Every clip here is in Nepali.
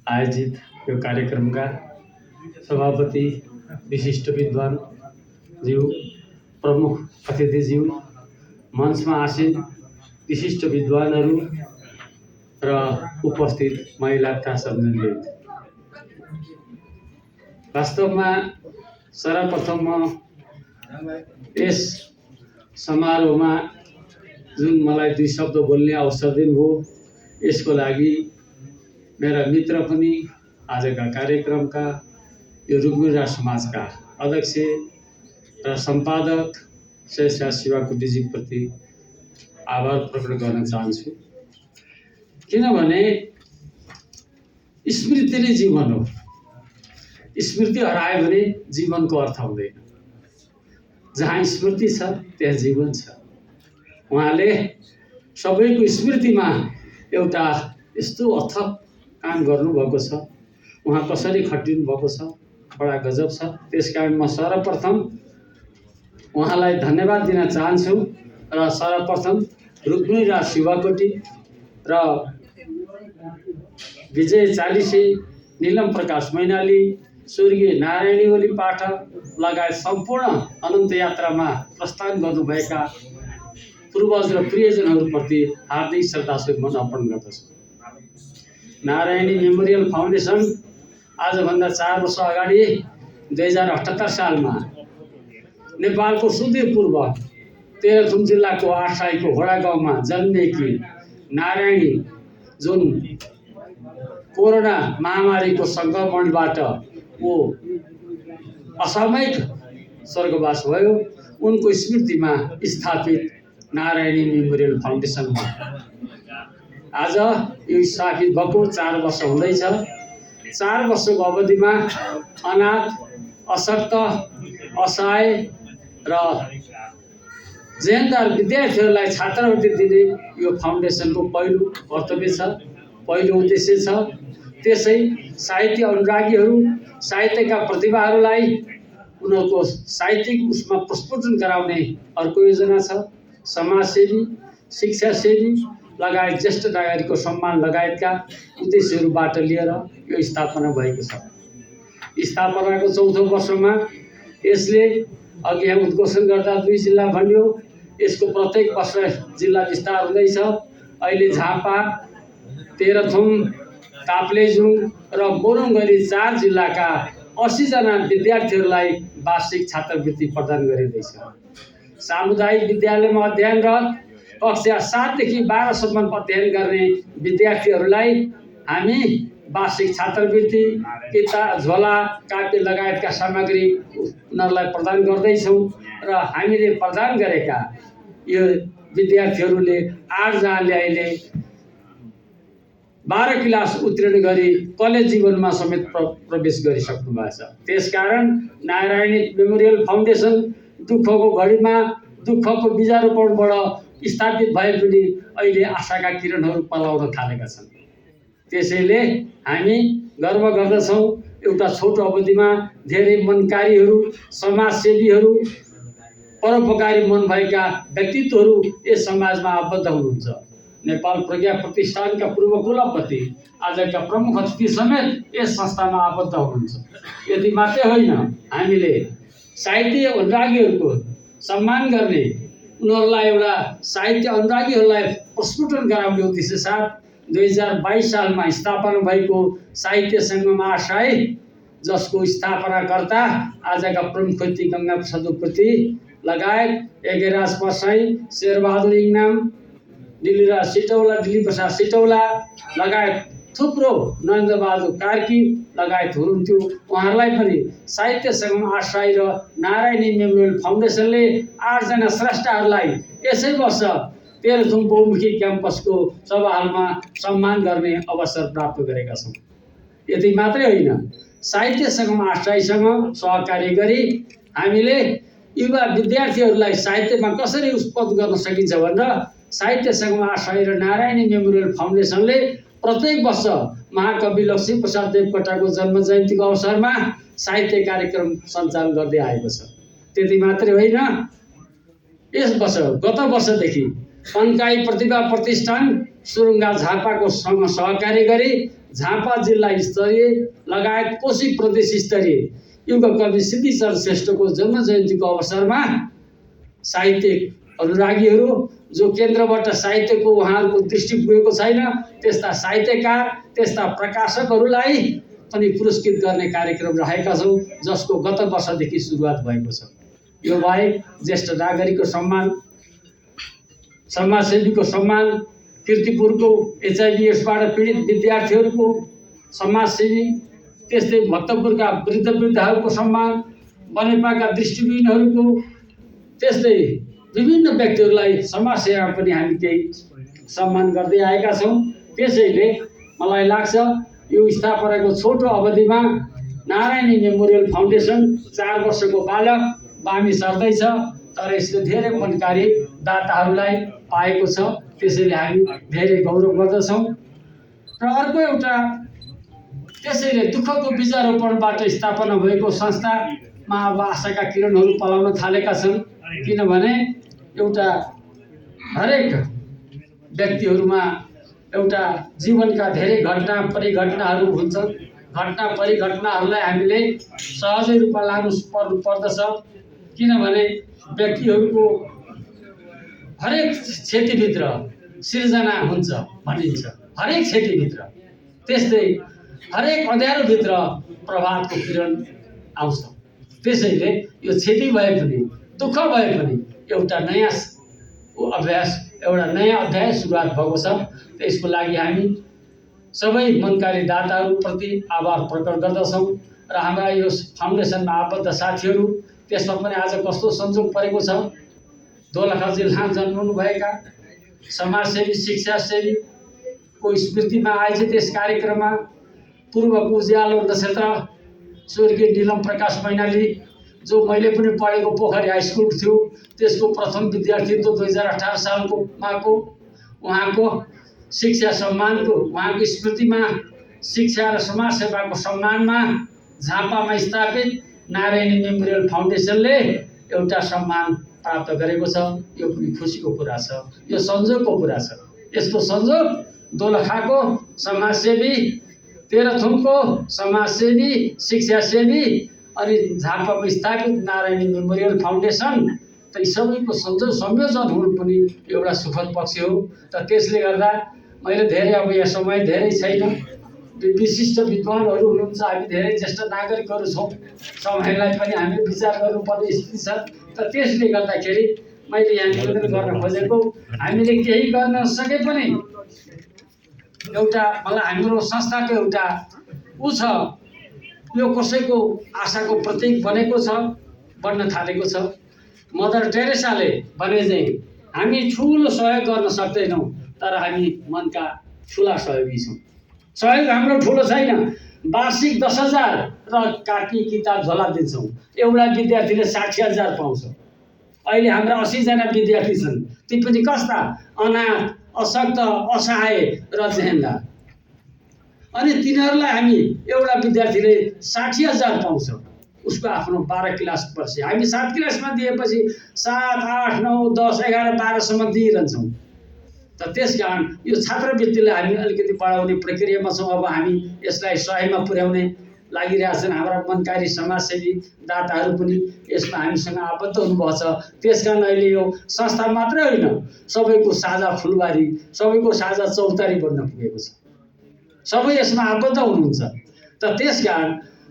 आयोजित यो कार्यक्रमका सभापति विशिष्ट विद्वान ज्यू, प्रमुख अतिथिज्यू, मञ्चमा आसीन विशिष्ट विद्वानहरू र उपस्थित महिला सज्जनवृन्द, वास्तवमा सर्वप्रथम यस समारोहमा जुन मलाई दुई शब्द बोल्ने अवसर दिनुभयो यसको लागि मेरा मित्र पनि आजका कार्यक्रमका यो रुक्मिणी समाजका अध्यक्ष र सम्पादक श्रेष्ठ शिवा कुटीजीप्रति आभार प्रकट गर्न चाहन्छु। किनभने स्मृति नै जीवन हो। स्मृति हरायो भने जीवनको अर्थ हुँदैन। जहाँ स्मृति छ त्यहाँ जीवन छ। उहाँले सबैको स्मृतिमा एउटा यस्तो अथक काम गर्नुभएको छ, उहाँ कसरी खटिनु भएको छ, बडा गजब छ। त्यसकारण म सर्वप्रथम उहाँलाई धन्यवाद दिन चाहन्छु र सर्वप्रथम रुक्मिणी राज शिवाकोटी र विजय चालिसे, नीलम प्रकाश मैनाली, स्वर्गीय नारायणी ओली पाठक लगायत सम्पूर्ण अनन्त यात्रामा प्रस्थान गर्नुभएका पूर्वज र प्रियजनहरूप्रति हार्दिक श्रद्धासुमन अर्पण गर्दछु। नारायणी मेमोरियल फाउन्डेसन आजभन्दा 4 वर्ष अगाडि 2078 सालमा नेपालको सुदूरपूर्व तेह्रथुम जिल्लाको 8 साईको घोडा गाउँमा जन्मेकी नारायणी जुन कोरोना महामारीको सङ्क्रमणबाट ऊ असामयिक स्वर्गवास भयो। उनको स्मृतिमा स्थापित नारायणी मेमोरियल फाउन्डेसनमा आज यो स्थापित भएको 4 वर्ष हुँदैछ। 4 वर्षको अवधिमा अनाथ, अशक्त, असहाय र जेहेन्दार विद्यार्थीहरूलाई छात्रवृत्ति दिने यो फाउन्डेसनको पहिलो कर्तव्य छ, पहिलो उद्देश्य छ। त्यसै साहित्य अनुरागीहरू, साहित्यका प्रतिभाहरूलाई उनीहरूको साहित्यिक उसमा प्रस्फुटन गराउने अर्को योजना छ। समाजसेवी, शिक्षासेवी लगायत ज्येष्ठ नागरिकको सम्मान लगायतका उद्देश्यहरूबाट लिएर यो स्थापना भएको छ। स्थापनाको 4औं वर्षमा यसले अघि यहाँ उद्घोषण गर्दा 2 जिल्ला भन्यो, यसको प्रत्येक वर्ष जिल्ला विस्तार हुँदैछ। अहिले झापा, तेह्रथुम, ताप्लेजुङ र मोरङ गरी 4 जिल्लाका 80 जना विद्यार्थीहरूलाई वार्षिक छात्रवृत्ति प्रदान गरिँदैछ। सामुदायिक विद्यालयमा अध्ययनरत कक्षा 7 देखि 12 सम्म अध्ययन गर्ने विद्यार्थीहरूलाई हामी वार्षिक छात्रवृत्ति, किताब, झोला, काव्य लगायतका सामग्री उनीहरूलाई प्रदान गर्दैछौँ र हामीले प्रदान गरेका यो विद्यार्थीहरूले 8 जनाले अहिले 12 क्लास उत्तीर्ण गरी कलेज जीवनमा समेत प्रवेश गरिसक्नु भएको छ। त्यसकारण नारायणी मेमोरियल फाउन्डेसन दुःखको घडीमा दुःखको बिजारोपणबाट स्थापित भए पनि अहिले आशाका किरणहरू पलाउन थालेका छन्। त्यसैले हामी गर्व गर्दछौँ एउटा छोटो अवधिमा धेरै मनकारीहरू, समाजसेवीहरू, परोपकारी मन भएका व्यक्तित्वहरू यस समाजमा आबद्ध हुनुहुन्छ। नेपाल प्रज्ञा प्रतिष्ठानका पूर्व कुलपति, आजका प्रमुख अतिथि समेत यस संस्थामा आबद्ध हुनुहुन्छ। यति मात्रै होइन, हामीले साहित्य अनुरागीहरूको सम्मान गर्ने, उनीहरूलाई एउटा साहित्य अनुरागीहरूलाई प्रस्फुटन गराउने उद्देश्य साथ 2022 सालमा स्थापना भएको साहित्य सङ्गम 8 साई, जसको स्थापनाकर्ता आजका प्रमुख अतिथि गङ्गा प्रसाद उप्रेती लगायत यज्ञराज परसाई, शेरबहादुर इङनाम, दिल्लीराज सिटौला, दिल्ली प्रसाद सिटौला लगायत थुप्रो, नरेन्द्रबहादुर कार्की लगायत हुनुहुन्थ्यो। उहाँहरूलाई पनि साहित्य सङ्गम 8 साई र नारायणी मेमोरियल फाउन्डेसनले 8 जना स्रष्टाहरूलाई यसै वर्ष तेह्रथुम बहुमुखी क्याम्पसको सभा हलमा सम्मान गर्ने अवसर प्राप्त गरेका छौँ। यति मात्रै होइन, साहित्य सङ्गम 8 साईसँग सहकार्य गरी हामीले युवा विद्यार्थीहरूलाई साहित्यमा कसरी उत्पन्न गर्न सकिन्छ भनेर साहित्य सङ्गम 8 साई र नारायणी मेमोरियल फाउन्डेसनले प्रत्येक वर्ष महाकवि लक्ष्मी प्रसाद देवकोटाको जन्म जयन्तीको अवसरमा साहित्य कार्यक्रम सञ्चालन गर्दै आएको छ। त्यति मात्रै होइन, यस वर्ष गत वर्षदेखि कन्काई प्रतिभा प्रतिष्ठान सुरुङ्गा झापाको सँग सहकार्य गरी झापा जिल्ला स्तरीय लगायत कोशी प्रदेश स्तरीय युग कवि सिद्धिचरण श्रेष्ठको जन्म जयन्तीको अवसरमा साहित्यिक अनुरागीहरू जो केन्द्रबाट साहित्यको उहाँहरूको दृष्टि पुगेको छैन त्यस्ता साहित्यकार त्यस्ता प्रकाशकहरूलाई पनि पुरस्कृत गर्ने कार्यक्रम राखेका छौँ, जसको गत वर्षदेखि सुरुवात भएको छ। यो बाहेक ज्येष्ठ नागरिकको सम्मान, समाजसेवीको सम्मान, कीर्तिपुरको HIV एड्सबाट पीडित विद्यार्थीहरूको समाजसेवी, त्यस्तै भक्तपुरका वृद्धहरूको सम्मान, बनेपाका दृष्टिविहीनहरूको, त्यस्तै विभिन्न व्यक्तिहरूलाई समाजसेवा पनि हामी केही सम्मान गर्दै आएका छौँ। त्यसैले मलाई लाग्छ यो स्थापनाको छोटो अवधिमा नारायणी मेमोरियल फाउन्डेसन 4 वर्षको बालक बामी सर्दैछ, तर यसले धेरै मनकारी दाताहरूलाई पाएको छ। त्यसैले हामी धेरै गौरव गर्दछौँ। र अर्को एउटा त्यसैले दुःखको बीजारोपणबाट स्थापना भएको संस्थामा अब आशाका किरणहरू पलाउन थालेका छन्, किनभने एउटा हरेक व्यक्तिहरूमा एउटा जीवनका धेरै घटना परिघटनाहरू हुन्छन्। घटना परिघटनाहरूलाई हामीले सहजै रूपमा लानु पर्दछ, किनभने व्यक्तिहरूको हरेक क्षतिभित्र सिर्जना हुन्छ भनिन्छ, हरेक क्षतिभित्र। त्यस्तै हरेक अँध्यारोभित्र प्रभातको किरण आउँछ। त्यसैले यो क्षति भए पनि दुःख भए पनि एउटा नयाँ अध्याय सुरुवात भएको छ। त्यसको लागि हामी सबै मनकारी दाताहरूप्रति आभार प्रकट गर्दछौँ र हाम्रा यो फाउन्डेसनमा आबद्ध साथीहरू, त्यसमा पनि आज कस्तो संयोग परेको छ, दोलखा जिल्ला जन्मनुभएका समाजसेवी शिक्षासेवीको स्मृतिमा आयोजित यस कार्यक्रममा पूर्वको उज्यालो नक्षत्र स्वर्गीय नीलम प्रकाश मैनाली, जो मैले पनि पढेको पोखरी हाई स्कुल थियो त्यसको प्रथम विद्यार्थी 2018 सालको माको, उहाँको शिक्षा सम्मानको, उहाँको स्मृतिमा शिक्षा र समाजसेवाको सम्मानमा झापामा स्थापित नारायणी मेमोरियल फाउन्डेसनले एउटा सम्मान प्राप्त गरेको छ। यो पनि खुसीको कुरा छ, यो संजोगको कुरा छ। यस्तो संजोग दोलखाको समाजसेवी, तेह्रथुमको समाजसेवी शिक्षासेवी अनि झापामा स्थापित नारायणी मेमोरियल फाउन्डेसन, त यी सबैको संयोजन हुनु पनि एउटा सुखद पक्ष हो। र त्यसले गर्दा मैले धेरै, अब यहाँ समय धेरै छैन, विशिष्ट विद्वानहरू हुनुहुन्छ, हामी धेरै ज्येष्ठ नागरिकहरू छौँ, समयलाई पनि हामी विचार गर्नुपर्ने स्थिति छ। त त्यसले गर्दाखेरि मैले यहाँ निवेदन गर्न खोजेको, हामीले केही गर्न सके पनि एउटा मलाई हाम्रो संस्थाको एउटा छ, यो कसैको आशाको प्रतीक बनेको छ, बन्न थालेको छ। मदर टेरेसाले भने चाहिँ हामी ठुलो सहयोग गर्न सक्दैनौँ, तर हामी मनका ठुला सहयोगी छौँ। सहयोग हाम्रो ठुलो छैन, वार्षिक 10,000 र कापी किताब झोला दिन्छौँ। एउटा विद्यार्थीले 60,000 पाउँछ। अहिले हाम्रा 80 जना विद्यार्थी छन्, ती पनि कस्ता अनाथ, अशक्त, असहाय र जेहेन्दा। अनि तिनीहरूलाई हामी एउटा विद्यार्थीले 60,000 पाउँछ, उसको आफ्नो 12 क्लास वर्ष, हामी 7 क्लासमा दिएपछि 7, 8, 9, 10, 11, 12सम्म दिइरहन्छौँ। त त्यसकारण यो छात्रवृत्तिलाई हामी अलिकति बढाउने प्रक्रियामा छौँ। अब हामी यसलाई 100मा पुर्याउने लागिरहेछन्। हाम्रा मनकारी समाजसेवी दाताहरू पनि यसमा हामीसँग आबद्ध हुनुभएको छ। त्यसकारण अहिले यो संस्था मात्रै होइन, सबैको साझा फुलबारी, सबैको साझा चौतारी बन्न पुगेको छ। सबै यसमा आबद्ध हुनुहुन्छ। त त्यसकारण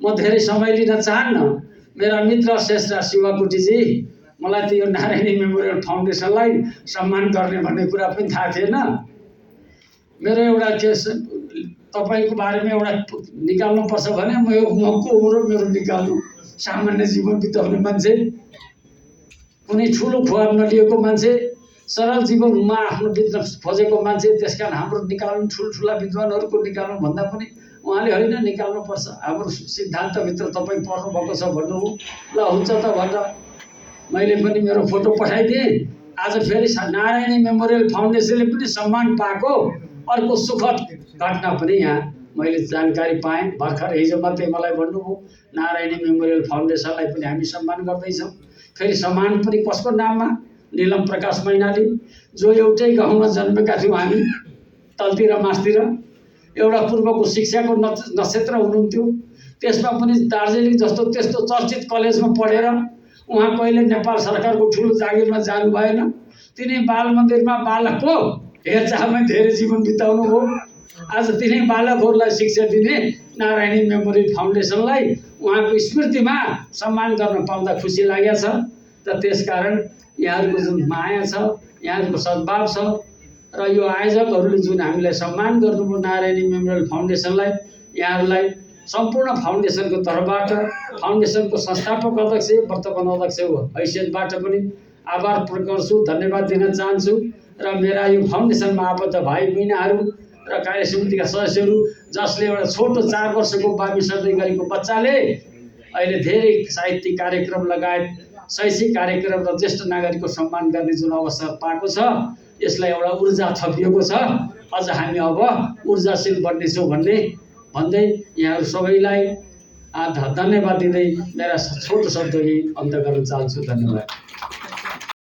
म धेरै समय लिन चाहन्न। मेरा मित्र श्रेष्ठ शिवकोटीजी, मलाई त यो नारायणी मेमोरियल फाउन्डेसनलाई सम्मान गर्ने भन्ने कुरा पनि थाहा थिएन। मेरो एउटा तपाईँको बारेमा एउटा निकाल्नुपर्छ भने म को हो र मेरो निकाल्नु। सामान्य जीवन बिताउने मान्छे, कुनै ठुलो खुवाब नलिएको मान्छे, सरल जीवनमा आफ्नो बित्न खोजेको मान्छे। त्यसकारण हाम्रो निकाल्नु ठुल्ठुला विद्वानहरूको निकाल्नु भन्दा पनि उहाँले होइन निकाल्नुपर्छ, हाम्रो सिद्धान्तभित्र तपाईँ पर्नुभएको छ भन्नुभयो। ल हुन्छ त भनेर मैले पनि मेरो फोटो पठाइदिएँ। आज फेरि नारायणी मेमोरियल फाउन्डेसनले पनि सम्मान पाएको अर्को सुखद घटना पनि यहाँ मैले जानकारी पाएँ। भर्खर हिजो मात्रै मलाई भन्नुभयो नारायणी मेमोरियल फाउन्डेसनलाई पनि हामी सम्मान गर्दैछौँ। फेरि सम्मान पनि कसको नाममा? नीलम प्रकाश मैनाली, जो एउटै गाउँमा जन्मेका थियौँ हामी, तलतिर मासतिर। एउटा पूर्वको शिक्षाको नक्षत्र हुनुहुन्थ्यो। त्यसमा पनि दार्जिलिङ जस्तो त्यस्तो चर्चित कलेजमा पढेर उहाँ कहिले नेपाल सरकारको ठुलो जागिरमा जानु भएन। तिनै बाल मन्दिरमा बालकको हेरचाहमै धेरै जीवन बिताउनु भयो। आज तिनै बालकहरूलाई शिक्षा दिने नारायणी मेमोरियल फाउन्डेसनलाई उहाँको स्मृतिमा सम्मान गर्न पाउँदा खुसी लागेको छ। र त्यसकारण यहाँहरूको जुन माया छ, यहाँहरूको सद्भाव छ र यो आयोजकहरूले जुन हामीलाई सम्मान गर्नुभयो नारायणी मेमोरियल फाउन्डेसनलाई, यहाँहरूलाई सम्पूर्ण फाउन्डेसनको तर्फबाट, फाउन्डेसनको संस्थापक अध्यक्ष, वर्तमान अध्यक्षको हैसियतबाट पनि आभार प्रकट गर्छु, धन्यवाद दिन चाहन्छु। र मेरा यो फाउन्डेसनमा आबद्ध भाइ बहिनीहरू र कार्य समितिका सदस्यहरू, जसले एउटा छोटो 4 वर्षको बाबी सर्दै गरेको बच्चाले अहिले धेरै साहित्यिक कार्यक्रम लगायत शैक्षिक कार्यक्रम र ज्येष्ठ नागरिकको सम्मान गर्ने जुन अवसर पाएको छ, यसलाई एउटा ऊर्जा थपिएको छ। अझ हामी अब ऊर्जाशील बन्नेछौँ भन्दै यहाँहरू सबैलाई धन्यवाद दिँदै मेरा छोटो शब्द अन्त्य गर्न चाहन्छु। धन्यवाद।